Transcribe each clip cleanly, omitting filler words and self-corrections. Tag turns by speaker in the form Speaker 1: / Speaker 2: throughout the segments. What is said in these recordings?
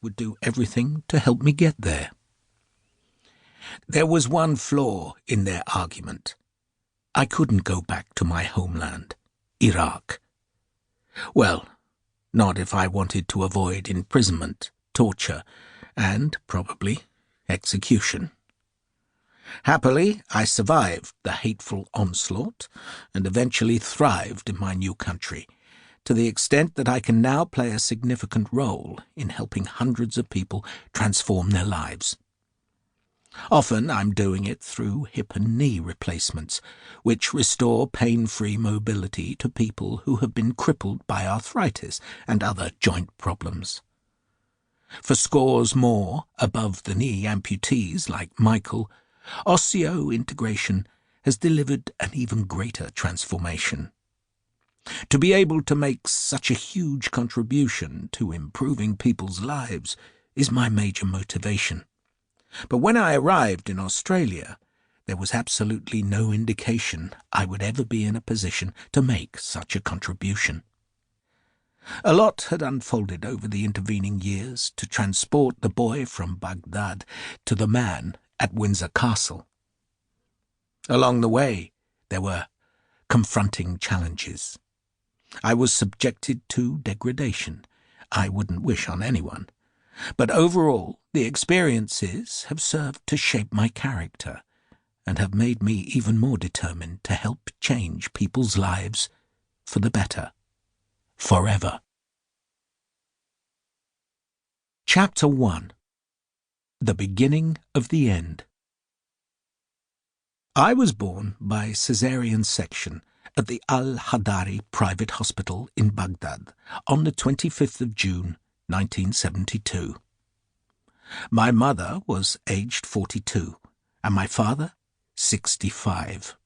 Speaker 1: would do everything to help me get there. There was one flaw in their argument. I couldn't go back to my homeland, Iraq. Well, not if I wanted to avoid imprisonment, torture, and, probably, execution. Happily, I survived the hateful onslaught and eventually thrived in my new country, to the extent that I can now play a significant role in helping hundreds of people transform their lives. Often I'm doing it through hip and knee replacements, which restore pain-free mobility to people who have been crippled by arthritis and other joint problems. For scores more above-the-knee amputees like Michael, osseointegration has delivered an even greater transformation. To be able to make such a huge contribution to improving people's lives is my major motivation. But when I arrived in Australia, there was absolutely no indication I would ever be in a position to make such a contribution. A lot had unfolded over the intervening years to transport the boy from Baghdad to the man at Windsor Castle. Along the way, there were confronting challenges. I was subjected to degradation I wouldn't wish on anyone, but overall the experiences have served to shape my character and have made me even more determined to help change people's lives for the better, forever. Chapter 1. The Beginning of the End. I was born by caesarean section at the Al-Hadari Private Hospital in Baghdad on the 25th of June, 1972. My mother was aged 42 and my father 65.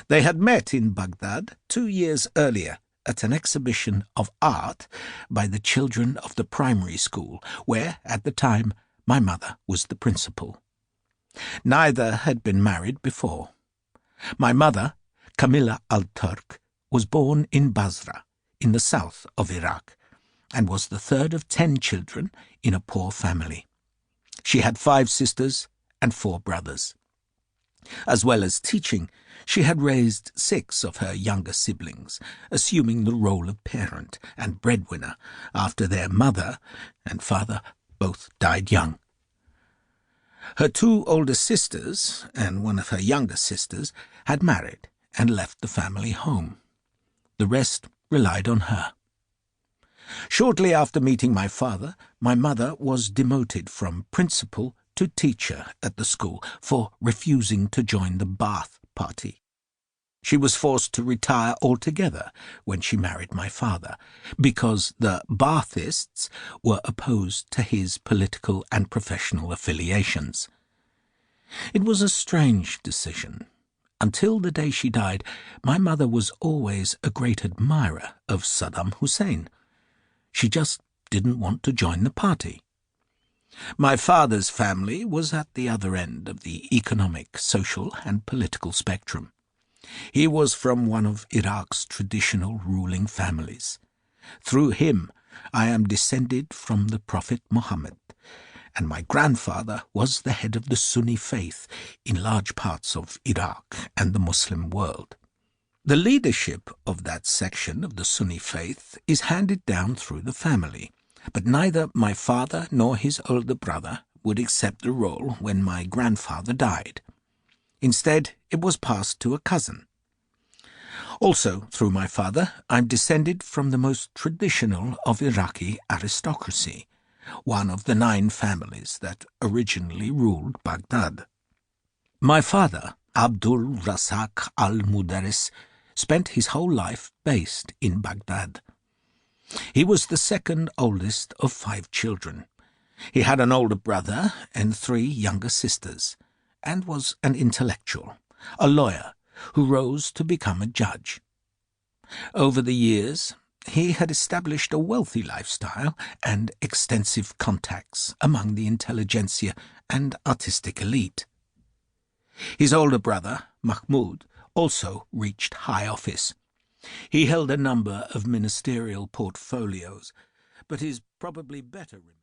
Speaker 1: They had met in Baghdad 2 years earlier at an exhibition of art by the children of the primary school, where, at the time, my mother was the principal. Neither had been married before. My mother, Camilla al-Turk, was born in Basra, in the south of Iraq, and was the third of 10 children in a poor family. She had 5 sisters and 4 brothers. As well as teaching, she had raised 6 of her younger siblings, assuming the role of parent and breadwinner after their mother and father both died young. Her 2 older sisters and one of her younger sisters had married and left the family home. The rest relied on her. Shortly after meeting my father, my mother was demoted from principal to teacher at the school for refusing to join the Ba'ath Party. She was forced to retire altogether when she married my father, because the Ba'athists were opposed to his political and professional affiliations. It was a strange decision. Until the day she died, my mother was always a great admirer of Saddam Hussein. She just didn't want to join the party. My father's family was at the other end of the economic, social, and political spectrum. He was from one of Iraq's traditional ruling families. Through him, I am descended from the Prophet Muhammad, and my grandfather was the head of the Sunni faith in large parts of Iraq and the Muslim world. The leadership of that section of the Sunni faith is handed down through the family, but neither my father nor his older brother would accept the role when my grandfather died. Instead, it was passed to a cousin. Also, through my father, I'm descended from the most traditional of Iraqi aristocracy, one of the 9 families that originally ruled Baghdad. My father, Abdul Rasak Al Muderis, spent his whole life based in Baghdad. He was the second oldest of 5 children. He had an older brother and 3 younger sisters, and was an intellectual, a lawyer, who rose to become a judge. Over the years, he had established a wealthy lifestyle and extensive contacts among the intelligentsia and artistic elite. His older brother, Mahmud, also reached high office. He held a number of ministerial portfolios, but is probably better remembered